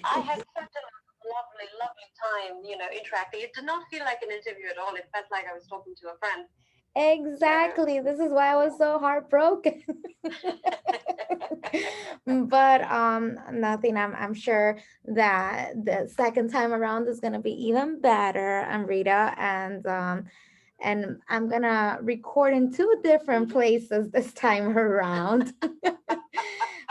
I had such a lovely, lovely time, interacting. It did not feel like an interview at all. It felt like I was talking to a friend. So, Exactly. This is why I was so heartbroken. But nothing. I'm sure that the second time around is gonna be even better, Amrita, and I'm gonna record in two different places this time around.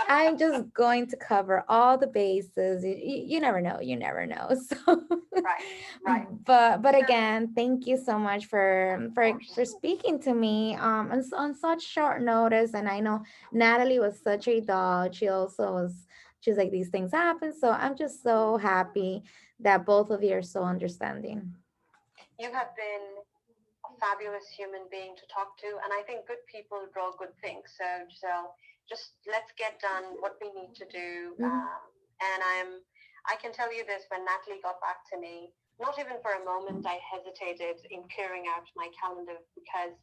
I'm just going to cover all the bases. You never know. You never know. So, right, right. but So, again, thank you so much for of for course. for speaking to me on such short notice. And I know Natalie was such a doll. She also was. She's like these things happen. So I'm just so happy that both of you are so understanding. You have been a fabulous human being to talk to, and I think good people draw good things. So, Giselle, just let's get done what we need to do. Mhm. And I can tell you this: when Natalie got back to me, not even for a moment I hesitated in clearing out my calendar because,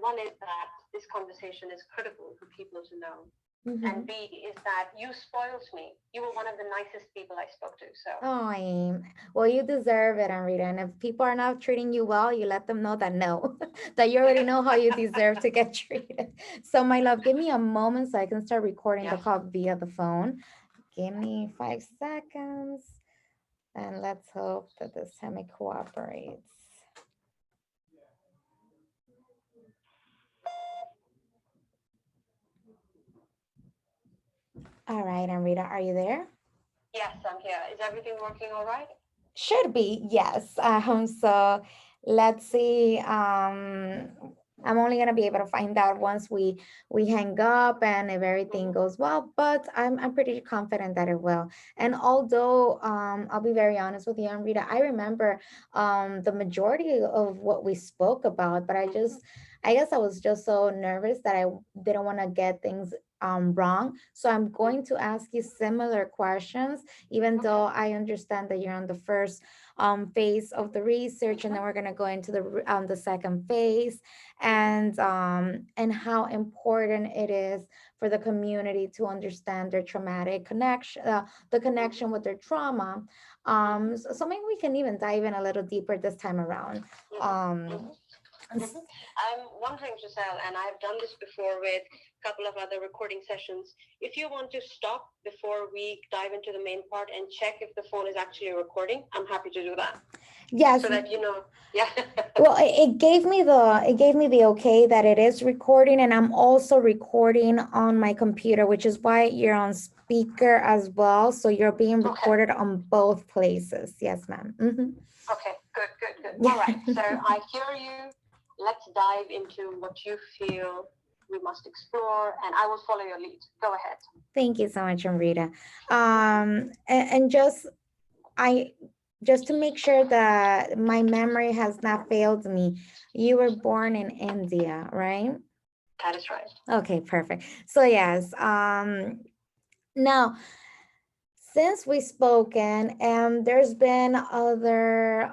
one is that this conversation is critical for people to know. And Mhm. B is that you spoiled me. You were one of the nicest people I spoke to. So, Oh, well, you deserve it, Amrita. And if people are not treating you well, you let them know that no, that you already know how you deserve to get treated. So, my love, give me a moment so I can start recording the yeah. call via the phone. Give me 5 seconds, and let's hope that this time it cooperates. All right, Amrita, are you there? Yes, I'm here. Is everything working all right? Should be, yes. So let's see. I'm only gonna be able to find out once we hang up and if everything Mm-hmm. goes well, but I'm pretty confident that it will. And although I'll be very honest with you, Amrita, I remember the majority of what we spoke about, but I guess I was just so nervous that I didn't want to get things wrong. So I'm Mm-hmm. going to ask you similar questions even though Okay. I understand that you're on the first phase of the research, and Mm-hmm. then we're gonna go into the second phase, Mm-hmm. and how important it is for the community to understand their traumatic connection, the Mm-hmm. connection with their trauma. Mm-hmm. So maybe we can even dive in a little deeper this time around. Mm-hmm. Um, Mm-hmm. Mm-hmm. I'm wondering, Giselle, and I've done this before with a couple of other recording sessions. If you want to stop before we dive into the main part and check if the phone is actually recording, I'm happy to do that. yes. So that yeah. Well, it gave me the okay that it is recording, and I'm also recording on my computer, which is why you're on speaker as well. So you're being Okay. recorded on both places. Yes, ma'am. Okay. Good. Good. Good. All right. So Hmm. I hear you. Let's dive into what you feel we must explore, and I will follow your lead. Go ahead. Thank you so much, Amrita. Mm-hmm. And I just to make sure that my memory has not failed me, you were born in India, right? That is right. Okay, perfect. So yes, now since we spoken, there's been other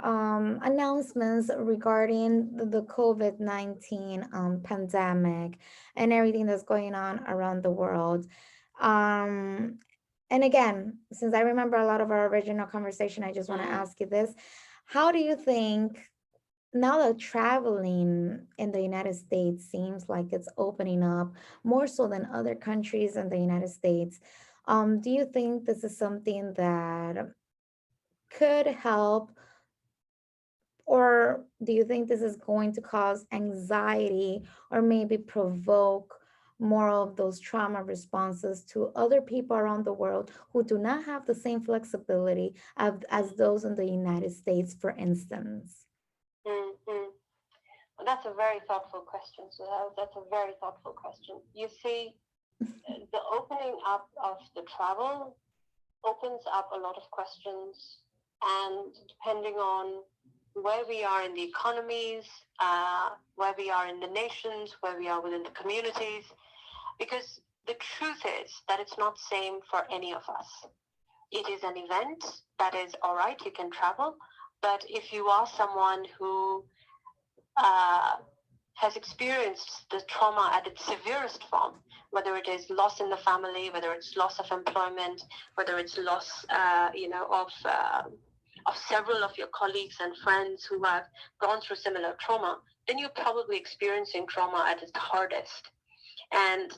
announcements regarding the COVID-19 pandemic and everything that's going on around the world. Um, and again, since I remember a lot of our original conversation, I just want to Mm. ask you this. How do you think now that traveling in the United States seems like it's opening up more so than other countries in the United States, do you think this is something that could help, or do you think this is going to cause anxiety or maybe provoke more of those trauma responses to other people around the world who do not have the same flexibility as those in the United States, for instance? Mm. Mm. Well, that's a very thoughtful question. So that's a very thoughtful question. You see, the opening up of the travel opens up a lot of questions, and depending on where we are in the economies, where we are in the nations, where we are within the communities, because the truth is that it's not same for any of us. It is an event that is all right. You can travel, but if you are someone who uh, has experienced the trauma at its severest form, whether it is loss in the family, whether it's loss of employment, whether it's loss, of several of your colleagues and friends who have gone through similar trauma, then you're probably experiencing trauma at its hardest. And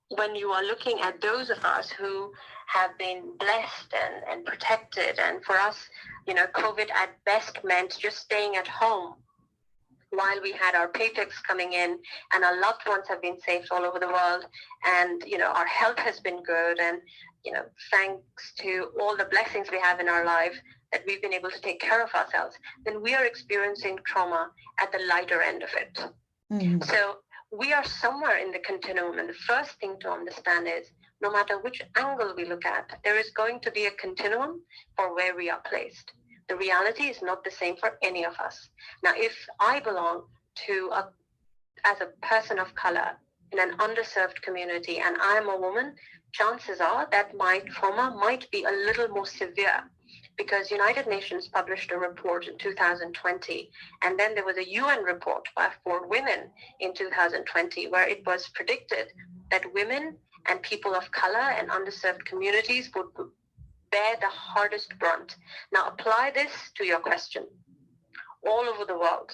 when you are looking at those of us who have been blessed and protected, and for us, COVID at best meant just staying at home while we had our paychecks coming in and our loved ones have been safe all over the world, and our health has been good, and thanks to all the blessings we have in our life that we've been able to take care of ourselves, then we are experiencing trauma at the lighter end of it. Mm-hmm. So we are somewhere in the continuum, and the first thing to understand is no matter which angle we look at, there is going to be a continuum for where we are placed. The reality is not the same for any of us. Now, if I belong to as a person of color in an underserved community and I am a woman, chances are that my trauma might be a little more severe, because United Nations published a report in 2020, and then there was a UN report for women in 2020 where it was predicted that women and people of color and underserved communities would bear the hardest brunt. Now apply this to your question. All over the world,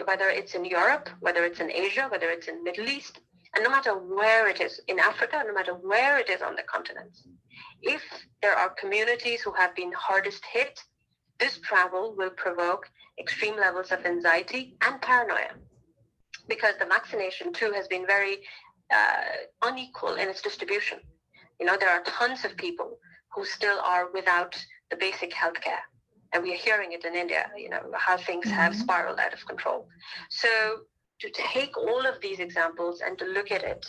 whether it's in Europe, whether it's in Asia, whether it's in Middle East, and no matter where it is, in Africa, no matter where it is on the continents, if there are communities who have been hardest hit, this travel will provoke extreme levels of anxiety and paranoia, because the vaccination too has been very unequal in its distribution. There are tons of people who still are without the basic health care. And we are hearing it in India, how things have spiraled out of control. So to take all of these examples and to look at it,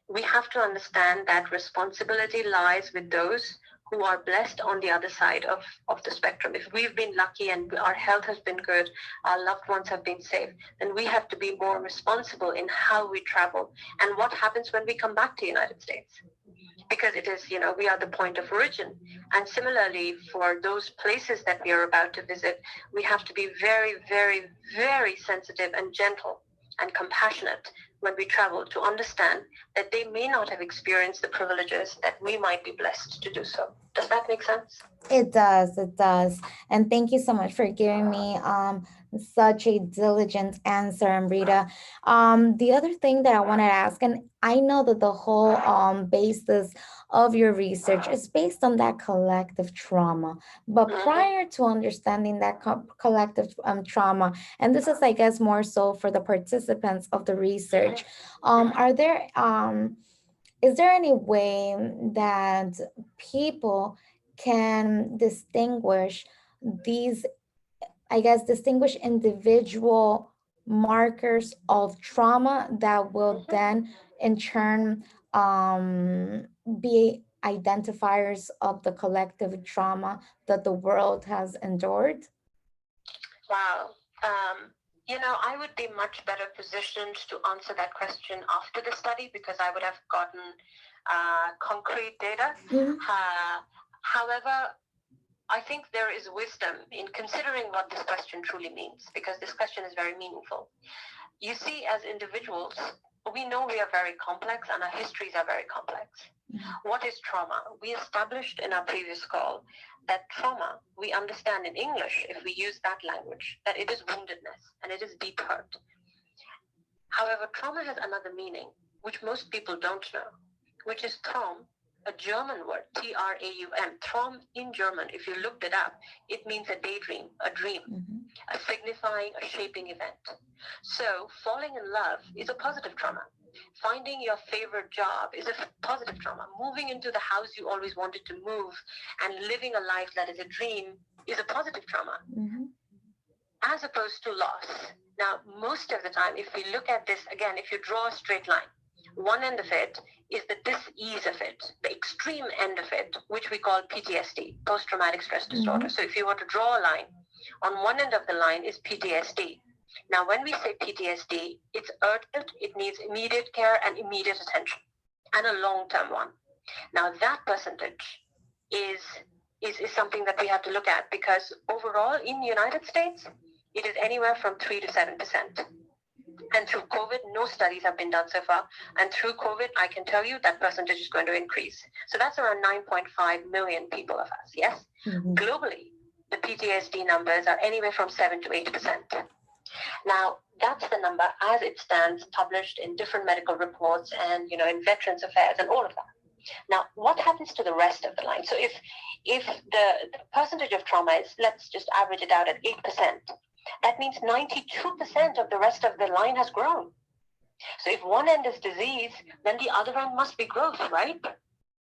we have to understand that responsibility lies with those who are blessed on the other side of the spectrum. If we've been lucky and our health has been good, our loved ones have been safe, then we have to be more responsible in how we travel and what happens when we come back to the United States. Because it is, we are the point of origin. And similarly, for those places that we are about to visit, we have to be very, very, very sensitive and gentle and compassionate when we travel, to understand that they may not have experienced the privileges that we might be blessed to do so. Does that make sense? It does. And thank you so much for giving me such a diligent answer, Amrita. The other thing that I wanted to ask, and I know that the whole basis of your research is based on that collective trauma, but prior to understanding that collective trauma, and this is, I guess, more so for the participants of the research, is there any way that people can distinguish individual markers of trauma that will then in turn be identifiers of the collective trauma that the world has endured? Wow. I would be much better positioned to answer that question after the study, because I would have gotten concrete data. However, I think there is wisdom in considering what this question truly means, because this question is very meaningful. You see, as individuals, we know we are very complex and our histories are very complex. What is trauma? We established in our previous call that trauma, we understand in English, if we use that language, that it is woundedness and it is deep hurt. However, trauma has another meaning, which most people don't know, which is Traum, a German word, T-R-A-U-M. Traum in German, if you looked it up, it means a daydream, a dream, a signifying a shaping event. So falling in love is a positive trauma. Finding your favorite job is a positive trauma. Moving into the house you always wanted to move and living a life that is a dream is a positive trauma, as opposed to loss. Now, most of the time, if we look at this, again, if you draw a straight line, one end of it is the dis-ease of it, the extreme end of it, which we call PTSD, post-traumatic stress disorder. So if you were to draw a line, on one end of the line is PTSD. Now, when we say PTSD, it's urgent, it needs immediate care and immediate attention, and a long-term one. Now, that percentage is something that we have to look at, because overall in the United States, it is anywhere from 3 to 7%. And through COVID, no studies have been done so far. And through COVID, I can tell you that percentage is going to increase. So that's around 9.5 million people of us, yes? Mhm. Globally, the PTSD numbers are anywhere from 7 to 8%. Now, that's the number as it stands, published in different medical reports and, in Veterans Affairs and all of that. Now, what happens to the rest of the line? So if the percentage of trauma is, let's just average it out at 8%, that means 92% of the rest of the line has grown. So if one end is disease, then the other end must be growth, right?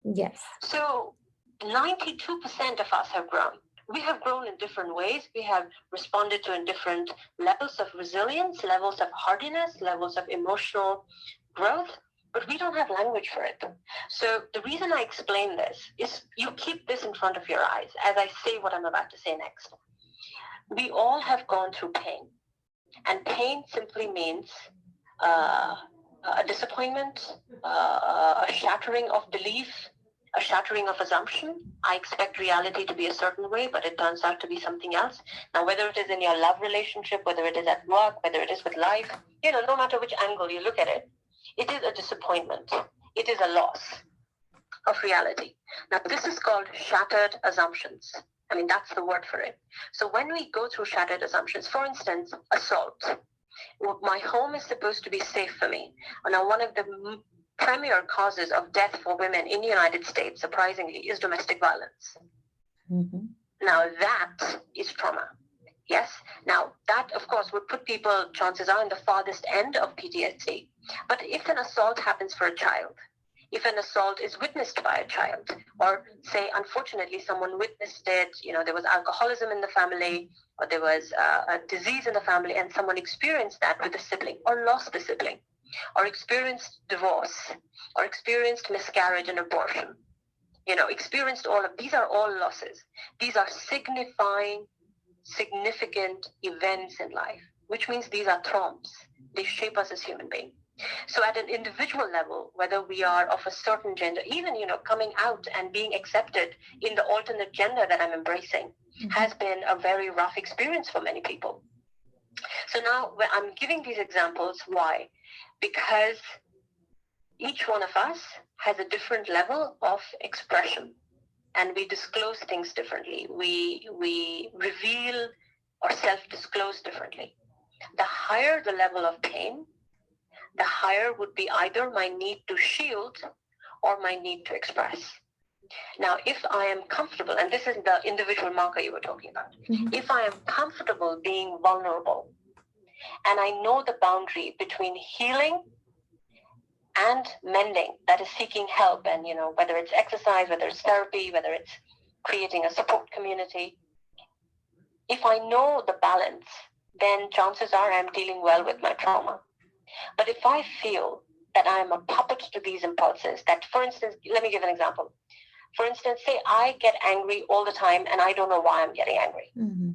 Yes. So 92% of us have grown. We have grown in different ways. We have responded to in different levels of resilience, levels of hardiness, levels of emotional growth, but we don't have language for it. So the reason I explain this is you keep this in front of your eyes as I say what I'm about to say next. We all have gone through pain, and pain simply means a disappointment, a shattering of belief, a shattering of assumption. I expect reality to be a certain way, but it turns out to be something else. Now, whether it is in your love relationship, whether it is at work, whether it is with life, no matter which angle you look at it, it is a disappointment. It is a loss of reality. Now, this is called shattered assumptions. I mean, that's the word for it. So when we go through shattered assumptions, for instance, assault, my home is supposed to be safe for me. Now, one of the premier causes of death for women in the United States, surprisingly, is domestic violence. Mm-hmm. Now, that is trauma. Yes. Now, that, of course, would put people, chances are, in the farthest end of PTSD. But if an assault happens for a child, if an assault is witnessed by a child, or say, unfortunately, someone witnessed it, there was alcoholism in the family, or there was a disease in the family, and someone experienced that with a sibling, or lost the sibling, or experienced divorce, or experienced miscarriage and abortion, experienced all of these are all losses. These are signifying significant events in life, which means these are traumas. They shape us as human beings. So at an individual level, whether we are of a certain gender, even, coming out and being accepted in the alternate gender that I'm embracing has been a very rough experience for many people. So now when I'm giving these examples, why? Because each one of us has a different level of expression, and we disclose things differently. We reveal or self-disclose differently. The higher the level of pain, the higher would be either my need to shield or my need to express. Now, if I am comfortable, and this is the individual marker you were talking about, if I am comfortable being vulnerable, and I know the boundary between healing and mending, that is seeking help, and whether it's exercise, whether it's therapy, whether it's creating a support community, if I know the balance, then chances are I'm dealing well with my trauma. But if I feel that I am a puppet to these impulses, that, for instance, let me give an example. For instance, say I get angry all the time and I don't know why I'm getting angry. Mm-hmm.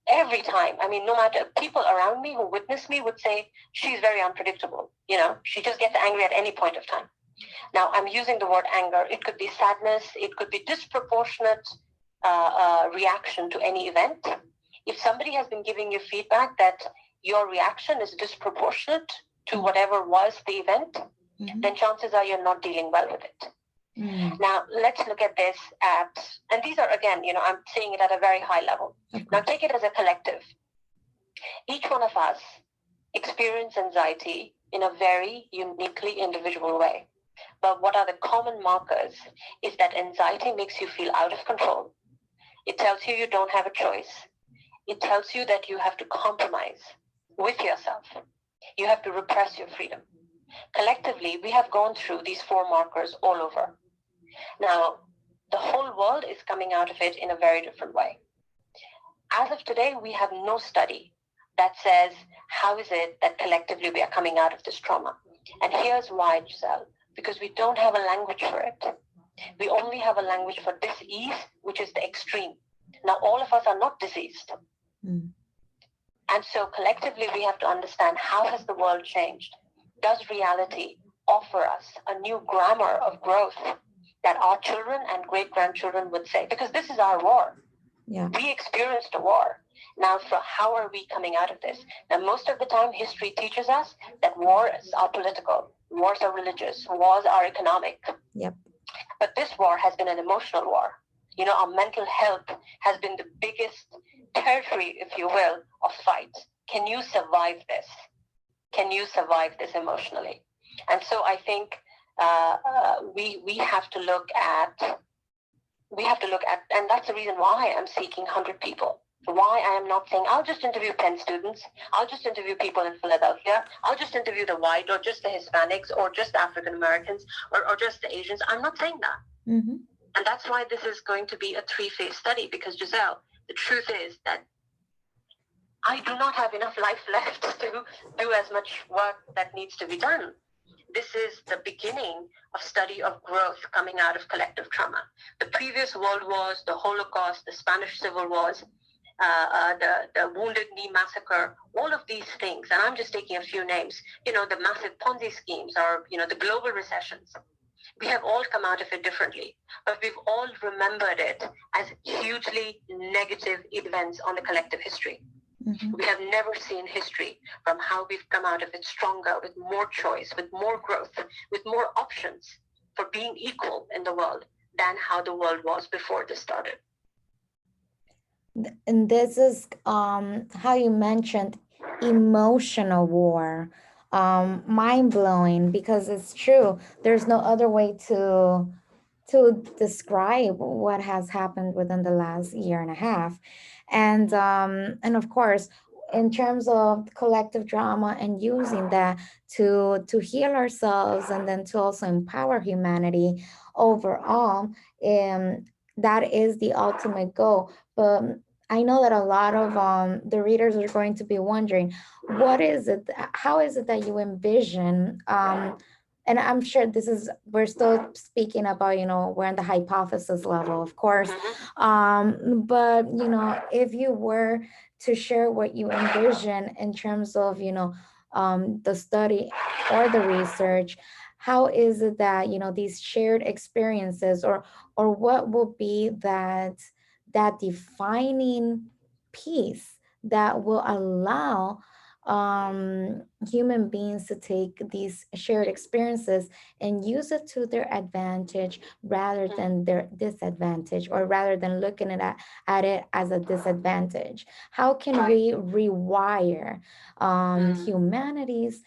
Every time. I mean, no matter, people around me who witness me would say, she's very unpredictable. She just gets angry at any point of time. Now, I'm using the word anger. It could be sadness. It could be disproportionate reaction to any event. If somebody has been giving you feedback that your reaction is disproportionate to whatever was the event, then chances are you're not dealing well with it. Now, let's look at this and these are, again, I'm saying it at a very high level. Okay. Now, take it as a collective. Each one of us experience anxiety in a very uniquely individual way. But what are the common markers is that anxiety makes you feel out of control. It tells you you don't have a choice. It tells you that you have to compromise with yourself. You have to repress your freedom. Collectively, we have gone through these 4 markers all over. Now, the whole world is coming out of it in a very different way. As of today, we have no study that says, how is it that collectively we are coming out of this trauma? And here's why, Guisell, because we don't have a language for it. We only have a language for dis-ease, which is the extreme. Now, all of us are not diseased. And so collectively, we have to understand, how has the world changed? Does reality offer us a new grammar of growth that our children and great-grandchildren would say? Because this is our war. Yeah. We experienced a war. Now, how are we coming out of this? Now, most of the time, history teaches us that wars are political, wars are religious, wars are economic. Yep. But this war has been an emotional war. You know, our mental health has been the biggest territory, if you will, of fights. Can you survive this? Can you survive this emotionally? And so I think we have to look at, and that's the reason why I'm seeking 100 people. Why I am not saying, I'll just interview 10 students, I'll just interview people in Philadelphia, I'll just interview the white or just the Hispanics or just African Americans or just the Asians. I'm not saying that. Mm-hmm. And that's why this is going to be a 3-phase study, because Guisell, the truth is that I do not have enough life left to do as much work that needs to be done. This is the beginning of study of growth coming out of collective trauma. The previous world wars, the Holocaust, the Spanish Civil Wars, the Wounded Knee Massacre, all of these things, and I'm just taking a few names, you know, the massive Ponzi schemes or, you know, the global recessions. We have all come out of it differently, but we've all remembered it as hugely negative events on the collective history. Mm-hmm. We have never seen history from how we've come out of it stronger, with more choice, with more growth, with more options for being equal in the world than how the world was before this started. And this is how you mentioned emotional war. Mind-blowing, because it's true. There's no other way to describe what has happened within the last year and a half. And of course, in terms of collective drama and using that to heal ourselves and then to also empower humanity overall, that is the ultimate goal. But I know that a lot of the readers are going to be wondering, what is it, how is it that you envision, and I'm sure we're still speaking about, we're in the hypothesis level, of course. But, if you were to share what you envision in terms of, the study or the research, how is it that, these shared experiences or what will be that defining piece that will allow human beings to take these shared experiences and use it to their advantage rather than their disadvantage, or rather than looking at it as a disadvantage? How can we rewire humanity's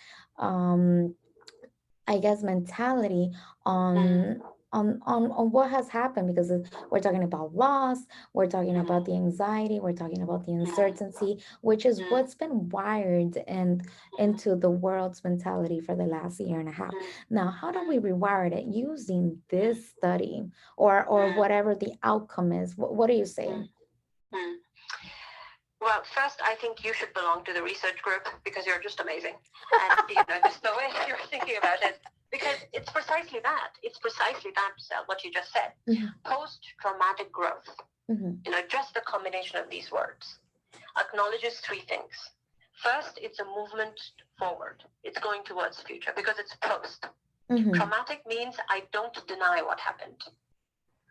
I guess mentality on what has happened? Because we're talking about loss, we're talking about the anxiety, we're talking about the uncertainty, which is what's been wired into the world's mentality for the last year and a half. Now, how do we rewire it using this study or whatever the outcome is? What do you say? Well, first, I think you should belong to the research group because you're just amazing. And, just the way you're thinking about it, because it's precisely that. It's precisely that, what you just said. Post-traumatic growth, just the combination of these words, acknowledges 3 things. First, it's a movement forward. It's going towards the future because it's post. Traumatic means I don't deny what happened.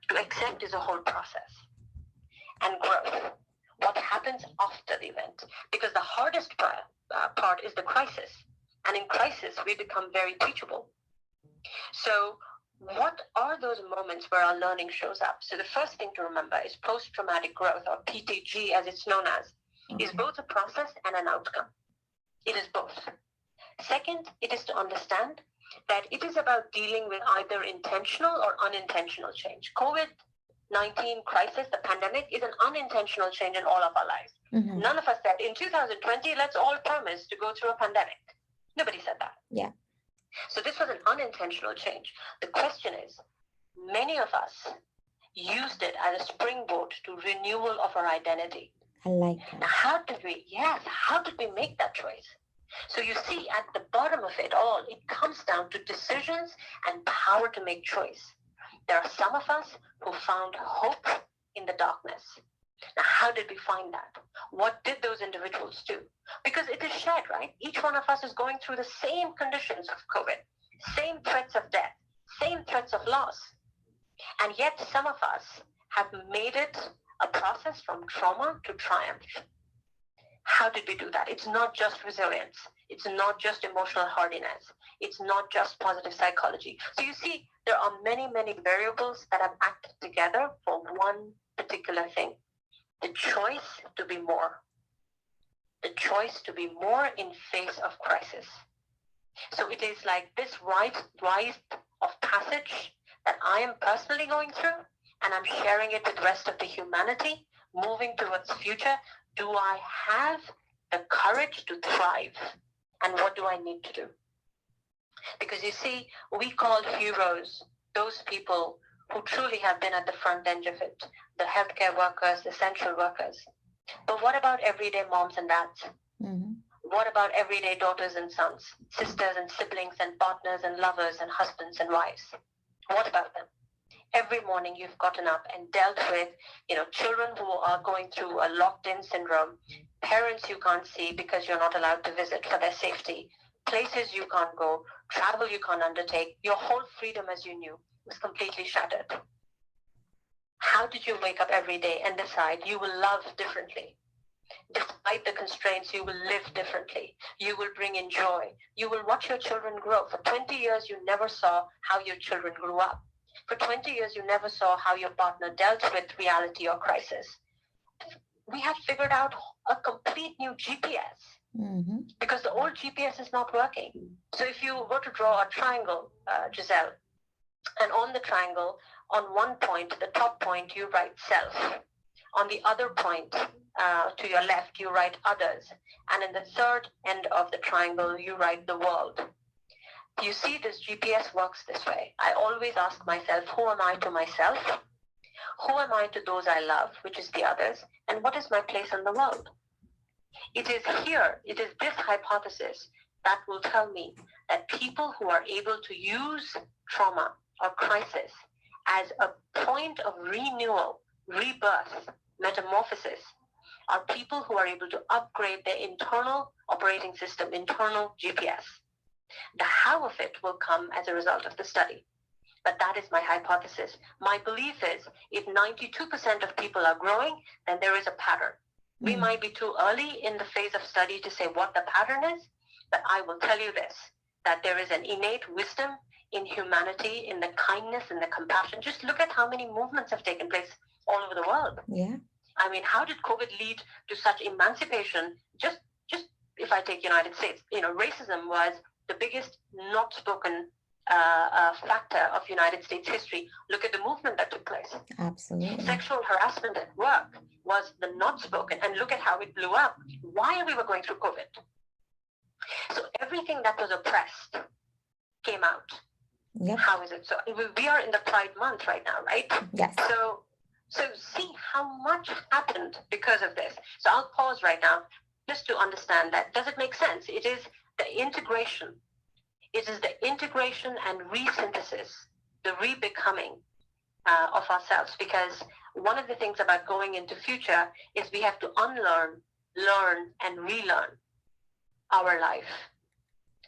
To accept is a whole process. And growth, what happens after the event, because the hardest part is the crisis, and in crisis we become very teachable. So what are those moments where our learning shows up? So the first thing to remember is post-traumatic growth, or PTG as it's known as, is both a process and an outcome. It is both. Second, it is to understand that it is about dealing with either intentional or unintentional change. COVID-19 crisis, the pandemic, is an unintentional change in all of our lives. None of us said, in 2020, let's all promise to go through a pandemic. Nobody said that. Yeah. So this was an unintentional change. The question is, many of us used it as a springboard to renewal of our identity. I like that. Now, how did we make that choice? So you see, at the bottom of it all, it comes down to decisions and power to make choice. There are some of us who found hope in the darkness. Now, how did we find that? What did those individuals do? Because it is shared, right? Each one of us is going through the same conditions of COVID, same threats of death, same threats of loss. And yet some of us have made it a process from trauma to triumph. How did we do that? It's not just resilience. It's not just emotional hardiness. It's not just positive psychology. So you see, there are many, many variables that have acted together for one particular thing: the choice to be more, the choice to be more in face of crisis. So it is like this rite of passage that I am personally going through, and I'm sharing it with the rest of the humanity, moving towards the future. Do I have the courage to thrive? And what do I need to do? Because you see, we call heroes those people who truly have been at the front end of it, the healthcare workers, the essential workers. But what about everyday moms and dads? Mm-hmm. What about everyday daughters and sons, sisters and siblings and partners and lovers and husbands and wives? What about them? Every morning you've gotten up and dealt with, children who are going through a locked-in syndrome, parents you can't see because you're not allowed to visit for their safety, places you can't go, travel you can't undertake. Your whole freedom as you knew was completely shattered. How did you wake up every day and decide you will love differently? Despite the constraints, you will live differently. You will bring in joy. You will watch your children grow. For 20 years, you never saw how your children grew up. For 20 years, you never saw how your partner dealt with reality or crisis. We have figured out a complete new GPS Mm-hmm. because the old GPS is not working. So if you were to draw a triangle, Guisell, and on the triangle, on one point, the top point, you write self. On the other point, to your left, you write others. And in the third end of the triangle, you write the world. You see, this GPS works this way. I always ask myself, who am I to myself? Who am I to those I love, which is the others? And what is my place in the world? It is this hypothesis that will tell me that people who are able to use trauma or crisis as a point of renewal, rebirth, metamorphosis, are people who are able to upgrade their internal operating system, internal GPS. The how of it will come as a result of the study. But that is my hypothesis. My belief is if 92% of people are growing, then there is a pattern. We might be too early in the phase of study to say what the pattern is, but I will tell you this, that there is an innate wisdom in humanity, in the kindness and the compassion. Just look at how many movements have taken place all over the world. Yeah. I mean, how did COVID lead to such emancipation? Just if I take United States, racism was the biggest not spoken factor of United States history. Look at the movement that took place. Absolutely. Sexual harassment at work was the not spoken, and look at how it blew up while we were going through COVID. So everything that was oppressed came out. Yep. How is it? So we are in the Pride Month right now, right? Yes. So see how much happened because of this. So I'll pause right now just to understand that. Does it make sense? It is the integration. It is the integration and resynthesis, the rebecoming of ourselves. Because one of the things about going into future is we have to unlearn, learn, and relearn our life.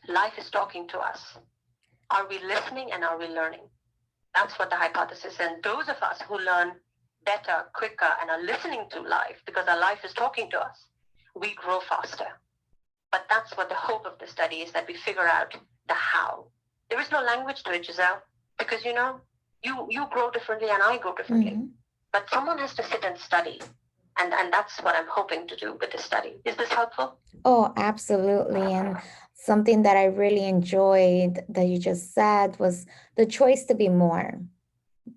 Life is talking to us. Are we listening and are we learning? That's what the hypothesis is. And those of us who learn better, quicker, and are listening to life because our life is talking to us, we grow faster. But that's what the hope of the study is, that we figure out the how. There is no language to it, Guisell, because you grow differently and I grow differently. Mm-hmm. But someone has to sit and study. And that's what I'm hoping to do with this study. Is this helpful? Oh, absolutely. And something that I really enjoyed that you just said was the choice to be more.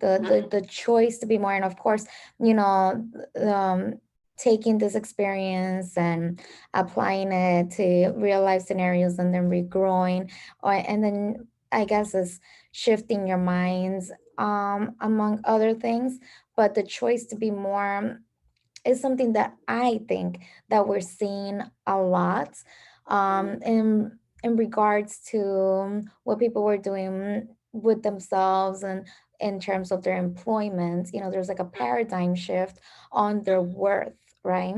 The choice to be more. And of course, um, taking this experience and applying it to real life scenarios and then regrowing, and then I guess is shifting your minds, among other things. But the choice to be more is something that I think that we're seeing a lot, in regards to what people were doing with themselves and in terms of their employment. There's like a paradigm shift on their worth, right?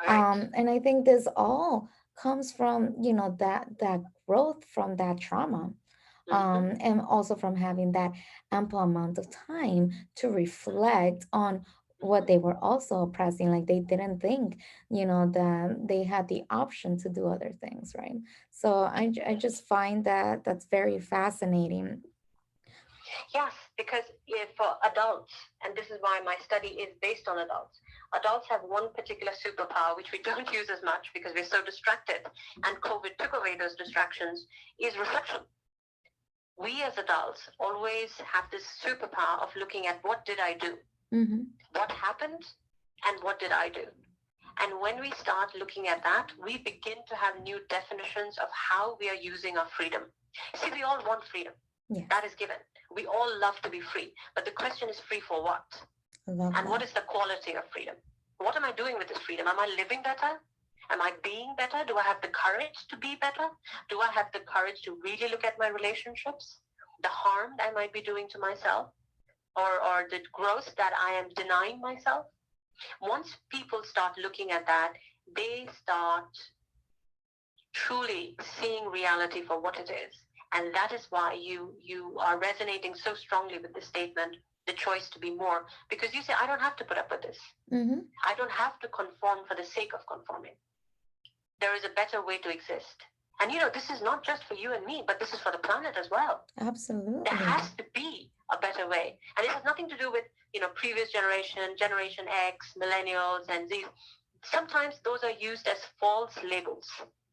Right. And I think this all comes from that growth from that trauma, and also from having that ample amount of time to reflect on what they were also oppressing. Like they didn't think, that they had the option to do other things, right? So I just find that that's very fascinating. Yes, because if adults, and this is why my study is based on adults, adults have one particular superpower which we don't use as much because we're so distracted, and COVID took away those distractions, is reflection. We as adults always have this superpower of looking at what did I do, Mm-hmm. what happened, and what did I do. And when we start looking at that, we begin to have new definitions of how we are using our freedom. See, we all want freedom. Yes, That is given. We all love to be free. But the question is free for what? I love And what that. is the quality of freedom? What am I doing with this freedom? Am I living better? Am I being better? Do I have the courage to be better? Do I have the courage to really look at my relationships, the harm that I might be doing to myself, or the growth that I am denying myself? Once people start looking at that, they start truly seeing reality for what it is. And that is why you are resonating so strongly with the statement, the choice to be more, because you say, I don't have to put up with this. Mm-hmm. I don't have to conform for the sake of conforming. There is a better way to exist. And this is not just for you and me, but this is for the planet as well. Absolutely. There has to be a better way. And it has nothing to do with, previous Generation X, millennials, and Z. Sometimes those are used as false labels.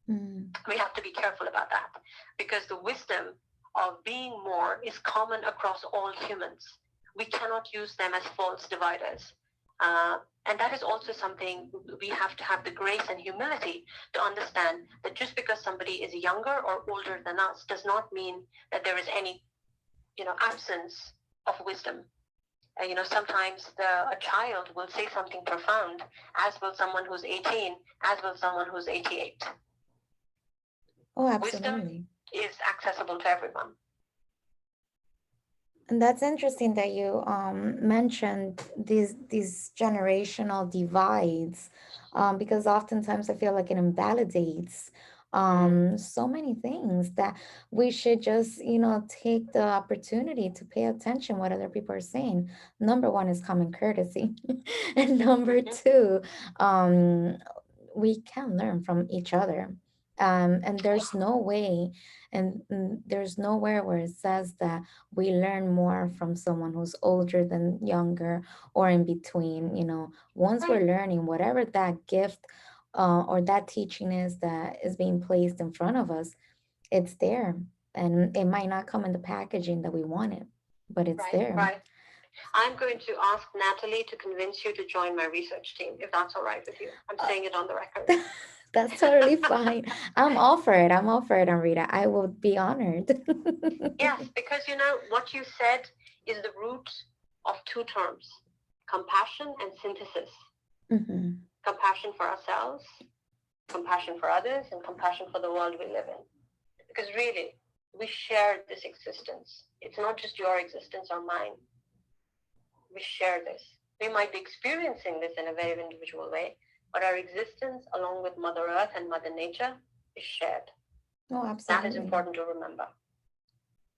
Mm. We have to be careful about that because the wisdom of being more is common across all humans. We cannot use them as false dividers. And that is also something we have to have the grace and humility to understand that just because somebody is younger or older than us does not mean that there is any, absence of wisdom. Sometimes a child will say something profound, as will someone who's 18, as will someone who's 88. Oh, Wisdom absolutely. is accessible to everyone. And that's interesting that you mentioned these generational divides, because oftentimes I feel like it invalidates so many things that we should just take the opportunity to pay attention what other people are saying. Number one is common courtesy, and number two, um, we can learn from each other. And there's no way, and there's nowhere where it says that we learn more from someone who's older than younger or in between. Once Right, we're learning whatever that gift or that teaching is that is being placed in front of us, it's there. And it might not come in the packaging that we want it, but it's right, there. right. I'm going to ask Natalie to convince you to join my research team, if that's all right with you. I'm saying it on the record. That's totally fine. I'm all for it. I'm all for it, Amrita. I would be honored. Yes, because what you said is the root of two terms, compassion and synthesis. Mhm. Compassion for ourselves, compassion for others, and compassion for the world we live in. Because really, we share this existence. It's not just your existence or mine. We share this. We might be experiencing this in a very individual way, but our existence, along with Mother Earth and Mother Nature, is shared. Oh, That is absolutely. important to remember.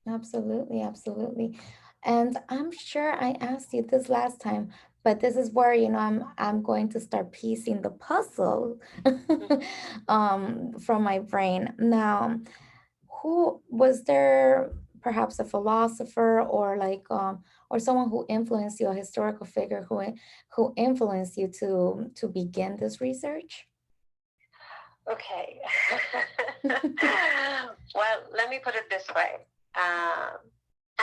Absolutely, absolutely. And I'm sure I asked you this last time, but this is where, I'm going to start piecing the puzzle from my brain. Now, who was there perhaps a philosopher or like or someone who influenced you, a historical figure who influenced you to begin this research? Okay. Well, let me put it this way.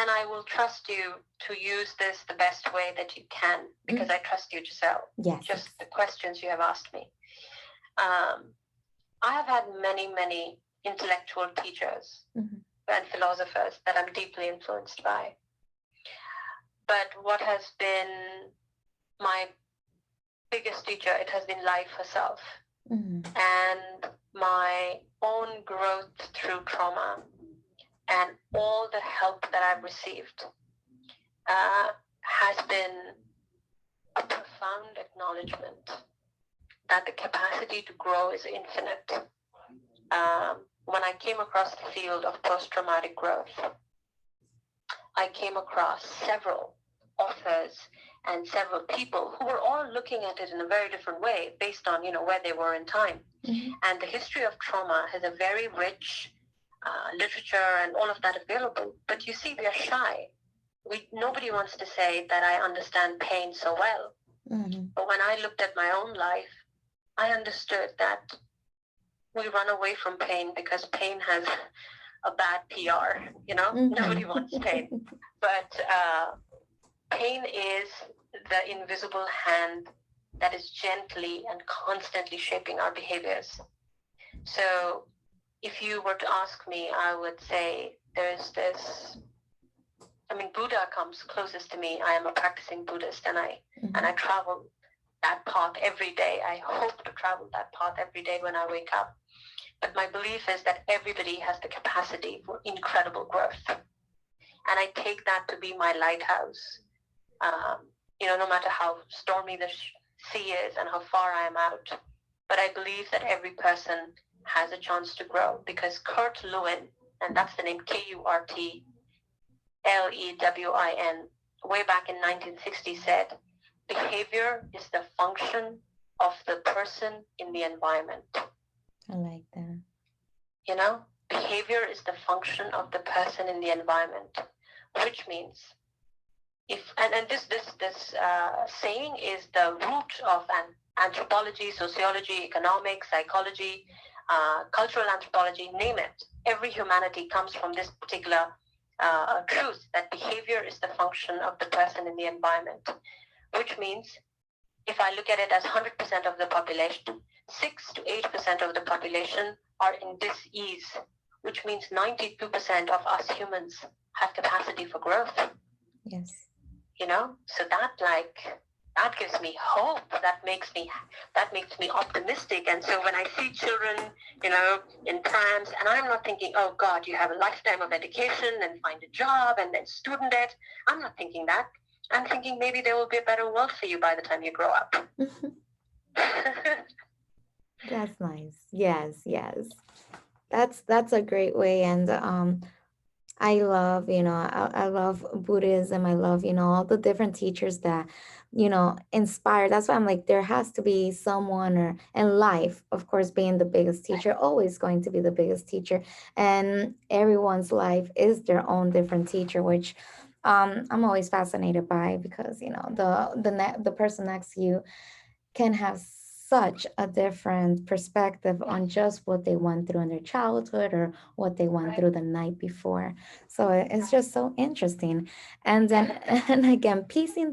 And I will trust you to use this the best way that you can because I trust you, Giselle. Yes. Just the questions you have asked me. I have had many, many intellectual teachers and philosophers that I'm deeply influenced by. But what has been my biggest teacher, it has been life herself. And my own growth through trauma and all the help that I've received has been a profound acknowledgement that the capacity to grow is infinite. When I came across the field of post-traumatic growth, I came across several authors and several people who were all looking at it in a very different way based on, where they were in time. Mm-hmm. And the history of trauma has a very rich literature and all of that available. But you see, we are shy. Nobody wants to say that I understand pain so well. Mm-hmm. But when I looked at my own life, I understood that we run away from pain because pain has a bad PR. Mm-hmm. Nobody wants pain. But pain is the invisible hand that is gently and constantly shaping our behaviors. So if you were to ask me, I would say there's this, Buddha comes closest to me. I am a practicing Buddhist, and I travel that path every day. I hope to travel that path every day when I wake up. But my belief is that everybody has the capacity for incredible growth. And I take that to be my lighthouse. No matter how stormy the sea is and how far I am out. But I believe that every person has a chance to grow, because Kurt Lewin, and that's the name, Kurtlewin, way back in 1960 said, behavior is the function of the person in the environment. I like that. Behavior is the function of the person in the environment, which means this saying is the root of anthropology, sociology, economics, psychology, cultural anthropology, name it. Every humanity comes from this particular truth that behavior is the function of the person in the environment, which means if I look at it as 100% of the population, 6 to 8% of the population are in dis-ease, which means 92% of us humans have capacity for growth. Yes. So that gives me hope. That makes me optimistic. And so when I see children, in prams, and I'm not thinking, oh God, you have a lifetime of education and find a job and then student debt. I'm not thinking that. I'm thinking maybe there will be a better world for you by the time you grow up. That's nice. Yes. That's a great way. And I love, I love Buddhism. I love, all the different teachers that, inspire. That's why I'm like, there has to be someone, or in life, of course, being the biggest teacher, always going to be the biggest teacher. And everyone's life is their own different teacher, which I'm always fascinated by, because, the person next to you can have such a different perspective on just what they went through in their childhood, or what they went through the night before. So it's just so interesting. And then, and again, piecing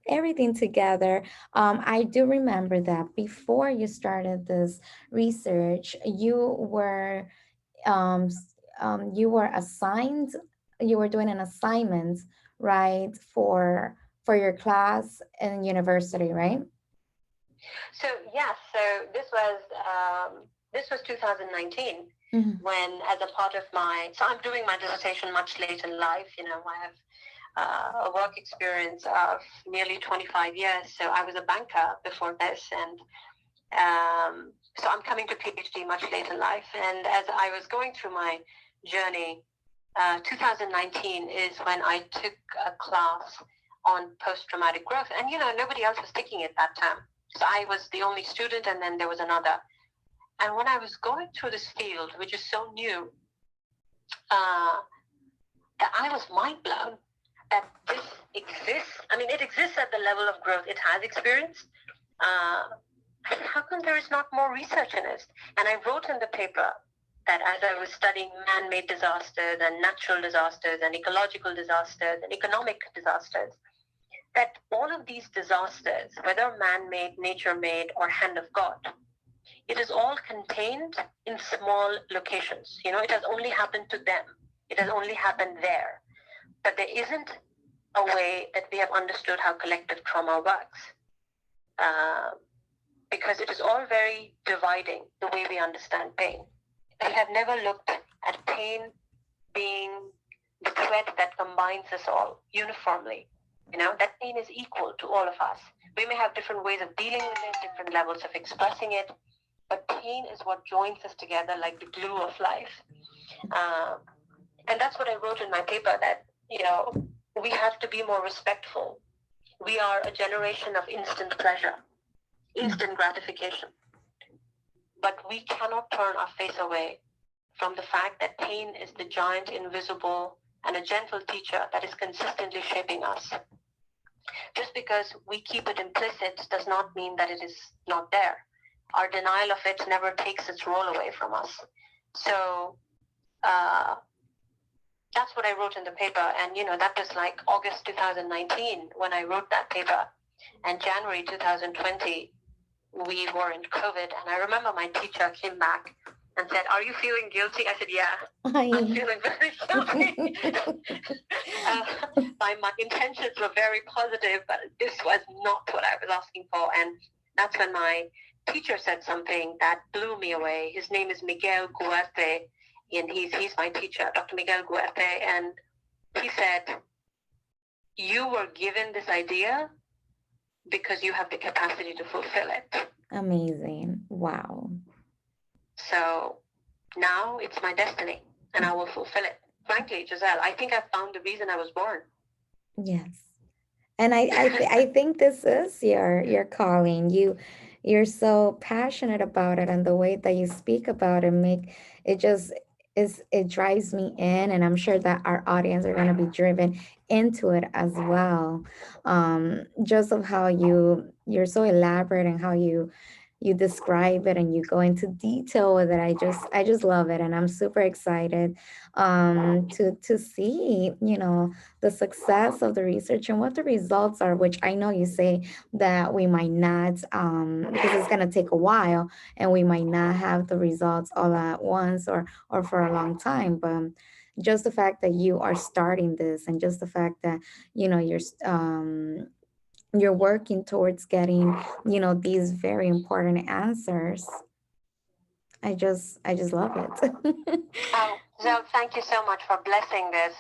everything together, I do remember that before you started this research, um, you were assigned, you were doing an assignment, right, for your class in university, right? So yes, so this was 2019, when, as a part of so I'm doing my dissertation much later in life. I have a work experience of nearly 25 years. So I was a banker before this, and so I'm coming to PhD much later in life. And as I was going through my journey, 2019 is when I took a class on post-traumatic growth, and nobody else was taking it that time. So I was the only student, and then there was another. And when I was going through this field, which is so new, that I was mind blown that this exists. It exists at the level of growth it has experienced. How come there is not more research in it? And I wrote in the paper that as I was studying man-made disasters and natural disasters and ecological disasters and economic disasters, that all of these disasters, whether man-made, nature-made, or hand of God, it is all contained in small locations. It has only happened to them. It has only happened there. But there isn't a way that we have understood how collective trauma works. Because it is all very dividing, the way we understand pain. We have never looked at pain being the thread that combines us all uniformly. That pain is equal to all of us. We may have different ways of dealing with it, different levels of expressing it, but pain is what joins us together like the glue of life. And that's what I wrote in my paper, that, we have to be more respectful We are a generation of instant pleasure, instant gratification. But we cannot turn our face away from the fact that pain is the giant, invisible, and a gentle teacher that is consistently shaping us. Just because we keep it implicit does not mean that it is not there. Our denial of it never takes its role away from us. So that's what I wrote in the paper. And, that was like August 2019 when I wrote that paper. And January 2020, we were in COVID. And I remember my teacher came back and said, "Are you feeling guilty?" I said, "Yeah, I'm feeling very guilty." My intentions were very positive, but this was not what I was asking for. And that's when my teacher said something that blew me away. His name is Miguel Guerte, and he's my teacher, Dr. Miguel Guerte. And he said, "You were given this idea because you have the capacity to fulfill it." Amazing. Wow. So now it's my destiny and I will fulfill it. Frankly, Guisell, I think I found the reason I was born. Yes. And I think this is your calling. You're so passionate about it, and the way that you speak about it make it just it drives me in, and I'm sure that our audience are going to be driven into it as well. Just of how you're so elaborate and how you describe it and you go into detail with it. I just love it, and I'm super excited to see, the success of the research and what the results are, which I know you say that we might not, because it's going to take a while and we might not have the results all at once or for a long time. But just the fact that you are starting this, and just the fact that, you're working towards getting, these very important answers. I just love it. Oh, Zell, thank you so much for blessing this.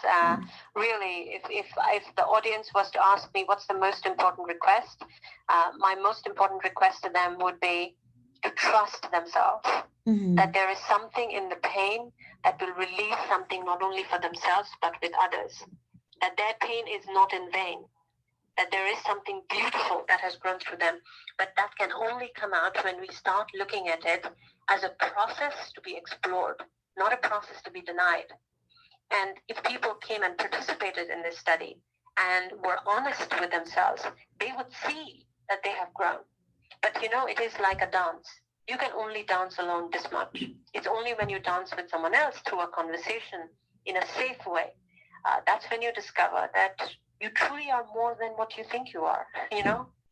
Really, if the audience was to ask me what's the most important request, my most important request to them would be to trust themselves. Mhm. That there is something in the pain that will release something not only for themselves but with others. That their pain is not in vain. That there is something beautiful that has grown through them. But that can only come out when we start looking at it as a process to be explored, not a process to be denied. And if people came and participated in this study and were honest with themselves, they would see that they have grown. But it is like a dance. You can only dance alone this much. It's only when you dance with someone else through a conversation in a safe way, that's when you discover that you truly are more than what you think you are,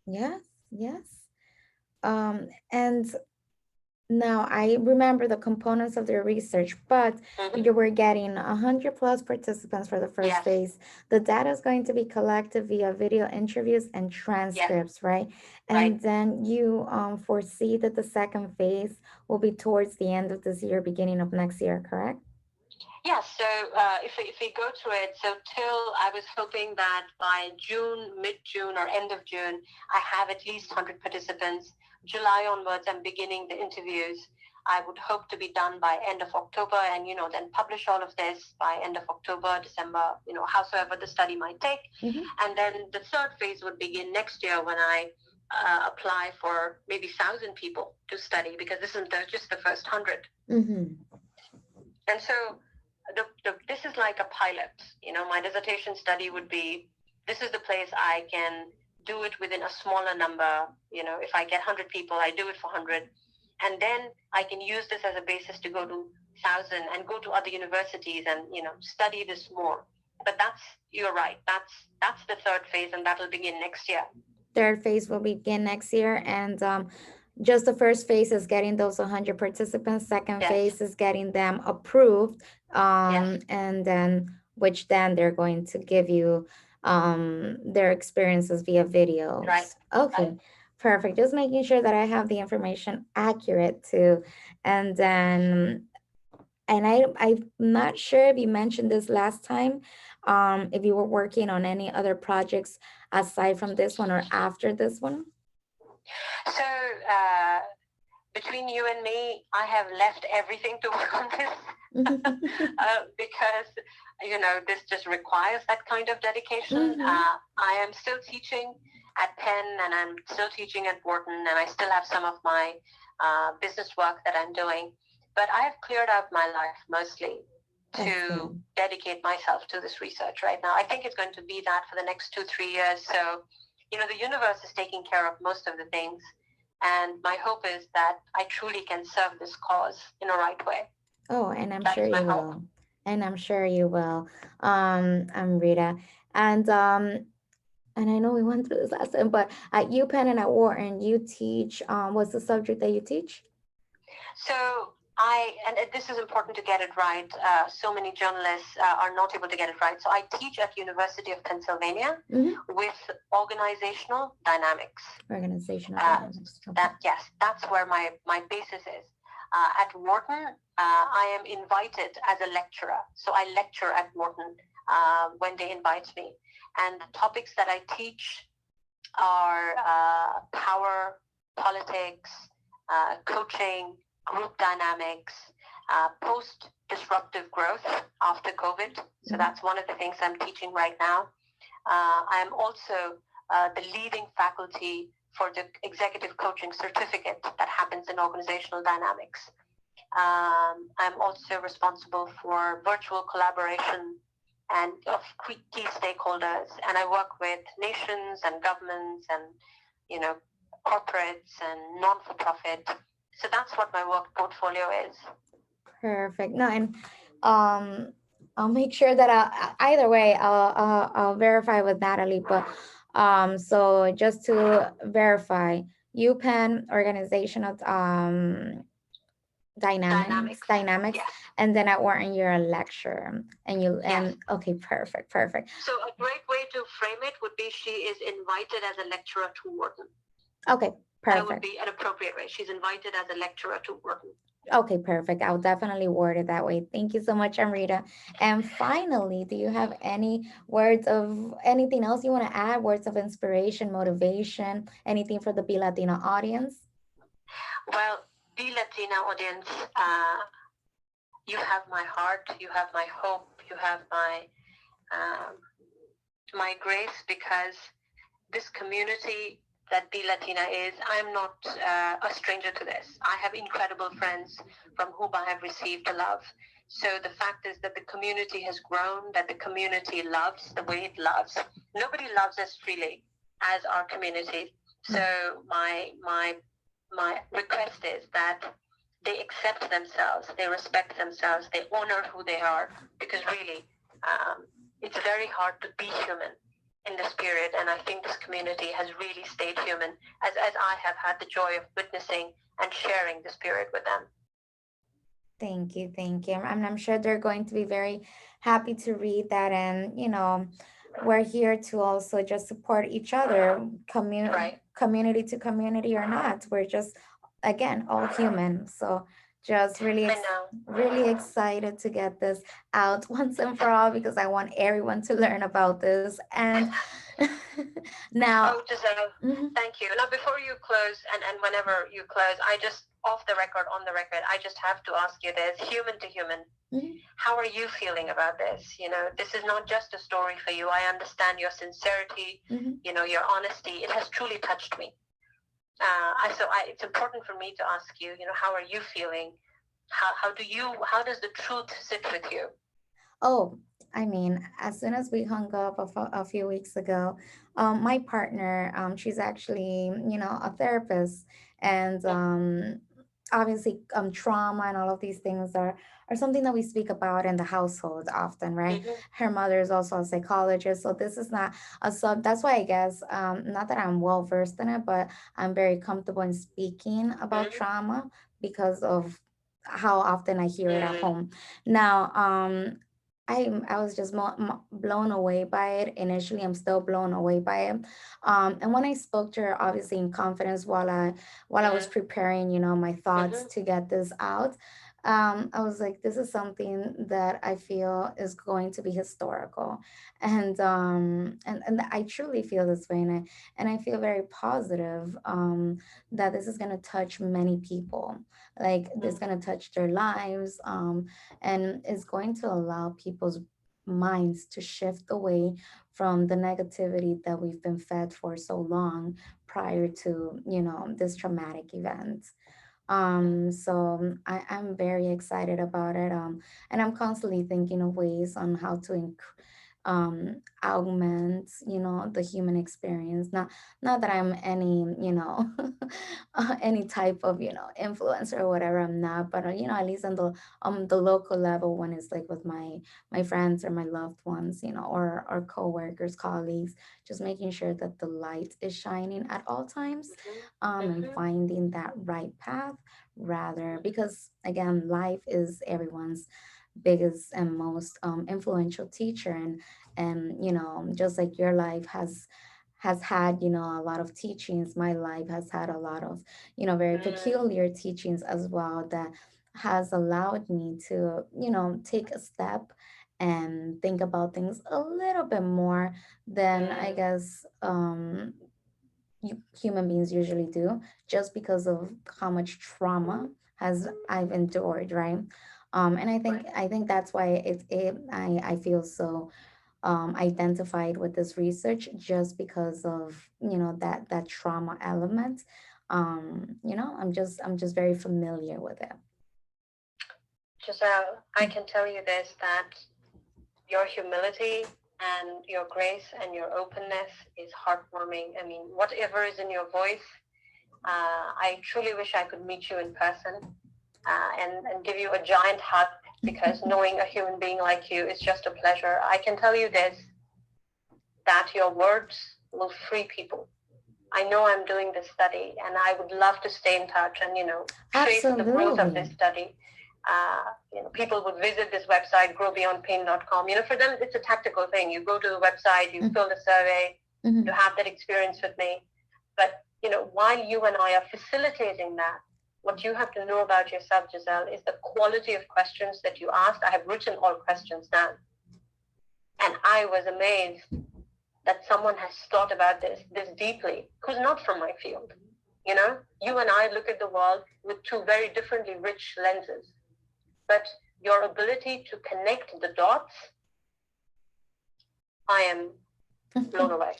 Yes, yes. And now I remember the components of their research, but Mhm. you were getting 100 plus participants for the first Yes. phase. The data is going to be collected via video interviews and transcripts, right? And Right. then you foresee that the second phase will be towards the end of this year, beginning of next year, correct? Yeah, so if we go through it, so till I was hoping that by June, mid-June or end of June, I have at least 100 participants. July onwards, I'm beginning the interviews. I would hope to be done by end of October and, then publish all of this by end of October, December, howsoever the study might take. Mhm. And then the third phase would begin next year when I apply for maybe 1,000 people to study, because this is just the first 100. Mhm. And so this is like a pilot. My dissertation study would be, this is the place I can do it within a smaller number. If I get 100 people, I do it for 100. And then I can use this as a basis to go to 1,000 and go to other universities and, study this more. But you're right. That's the third phase, and that'll begin next year. Third phase will begin next year, and just the first phase is getting those 100 participants. Second Yes. phase is getting them approved, Yes. and then they're going to give you their experiences via videos. Right. Okay, Right. perfect. Just making sure that I have the information accurate too, and then. And I'm not sure if you mentioned this last time, if you were working on any other projects aside from this one or after this one. So between you and me, I have left everything to work on this. because, this just requires that kind of dedication. Mhm. I am still teaching at Penn, and I'm still teaching at Wharton, and I still have some of my business work that I'm doing. But I have cleared out my life mostly That's to good. dedicate myself to this research right now. I think it's going to be that for the next 2, 3 years. So, the universe is taking care of most of the things. And my hope is that I truly can serve this cause in a right way. Oh, and I'm That sure is my you hope. will. And I'm sure you will. Rita. And and I know we went through this last time, but at UPenn and at Wharton, you teach what's the subject that you teach? So and this is important to get it right. So many journalists are not able to get it right. So I teach at University of Pennsylvania Hmm. with organizational dynamics. Organizational dynamics. Okay. Yes, that's where my basis is. At Wharton, I am invited as a lecturer. So I lecture at Wharton when they invite me. And the topics that I teach are power, politics, coaching, group dynamics, post-disruptive growth after COVID. So that's one of the things I'm teaching right now. I am also the leading faculty for the executive coaching certificate that happens in organizational dynamics. I'm also responsible for virtual collaboration and of key stakeholders, and I work with nations and governments and corporates and non-for-profit. So that's what my work portfolio is. Perfect. No, and I'll make sure that either way I'll verify with Natalie. But so just to verify, UPenn organizational dynamics, Yes. and then at Wharton you're a lecturer, and you Yes. and okay, perfect. So a great way to frame it would be she is invited as a lecturer to Wharton. Okay, That would perfect. be an appropriate way. She's invited as a lecturer to Wharton. Okay, perfect. I'll definitely word it that way. Thank you so much, Amrita. And finally, do you have any words of anything else you want to add? Words of inspiration, motivation, anything for the Be Latina audience? Well, Be Latina audience, you have my heart, you have my hope, you have my grace, because this community that Be Latina is, I'm not a stranger to this. I have incredible friends from whom I have received love. So the fact is that the community has grown, that the community loves the way it loves. Nobody loves us freely as our community. So my request is that they accept themselves, they respect themselves, they honor who they are, because really, it's very hard to be human in this period, and I think this community has really stayed human, as I have had the joy of witnessing and sharing this period with them. Thank you, thank you. I'm sure they're going to be very happy to read that, and we're here to also just support each other, community to community or not. We're just again all human. So just really excited to get this out once and for all, because I want everyone to learn about this. And now, Oh, Giselle, thank you. Now, before you close, and whenever you close, I just, on the record, I just have to ask you this, human to human. How are you feeling about this? This is not just a story for you. I understand your sincerity, your honesty. It has truly touched me. It's important for me to ask you, how are you feeling? How does the truth sit with you? Oh, I mean, as soon as we hung up a few weeks ago, my partner, she's actually, a therapist, and obviously, trauma and all of these things are something that we speak about in the household often, right? Her mother is also a psychologist, so this is not a sub. That's why I guess, not that I'm well versed in it, but I'm very comfortable in speaking about trauma because of how often I hear it at home. Now, I was just blown away by it. Initially, I'm still blown away by it. And when I spoke to her, obviously in confidence, while I was preparing, my thoughts to get this out, I was like, this is something that I feel is going to be historical, and I truly feel this way, and I feel very positive that this is gonna touch many people. Like this is gonna touch their lives, and is going to allow people's minds to shift away from the negativity that we've been fed for so long prior to, this traumatic event. So I'm very excited about it. And I'm constantly thinking of ways on how to augment, the human experience. Not that I'm any, any type of, influencer or whatever. I'm not, but at least on the local level, when it's like with my friends or my loved ones, or coworkers, colleagues, just making sure that the light is shining at all times, and finding that right path, rather, because again, life is everyone's biggest and most influential teacher, and just like your life has had, a lot of teachings, my life has had a lot of, very peculiar teachings as well, that has allowed me to, take a step and think about things a little bit more than, I guess, human beings usually do, just because of how much trauma has I've endured, right? And I think that's why I feel so identified with this research, just because of, that trauma element. I'm just very familiar with it. Giselle, I can tell you this, that your humility and your grace and your openness is heartwarming. I mean, whatever is in your voice, I truly wish I could meet you in person, and give you a giant hug, because knowing a human being like you is just a pleasure. I can tell you this, that your words will free people. I know I'm doing this study, and I would love to stay in touch and, trace the growth of this study. People would visit this website, growbeyondpain.com. For them, it's a tactical thing. You go to the website, you fill the survey, you have that experience with me. But, while you and I are facilitating that, what you have to know about yourself, Giselle, is the quality of questions that you asked. I have written all questions down. And I was amazed that someone has thought about this deeply, who's not from my field. You and I look at the world with two very differently rich lenses. But your ability to connect the dots, I am blown away.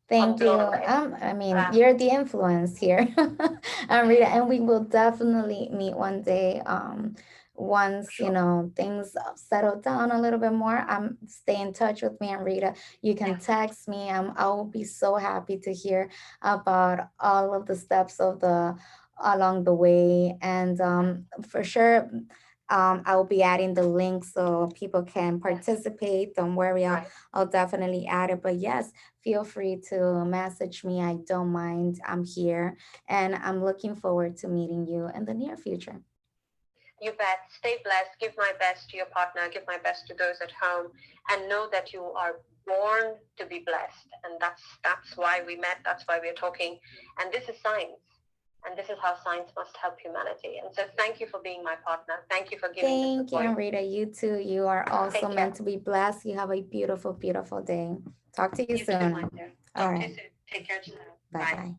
Thank you. I mean, you're the influence here, Rita, and we will definitely meet one day. Once things settle down a little bit more, stay in touch with me, and Rita, you can text me. I will be so happy to hear about all of the steps along the way, and for sure. I will be adding the link so people can participate. Don't worry, I'll definitely add it. But yes, feel free to message me. I don't mind. I'm here, and I'm looking forward to meeting you in the near future. You bet. Stay blessed. Give my best to your partner. Give my best to those at home, and know that you are born to be blessed. And that's why we met. That's why we're talking. And this is science. And this is how science must help humanity. And so thank you for being my partner. Thank you for giving me the voice. Thank you, Rita. You too. You are also meant to be blessed. You have a beautiful, beautiful day. Talk to you soon. Too, my dear. Talk to you soon. Take care, Giselle. Bye-bye.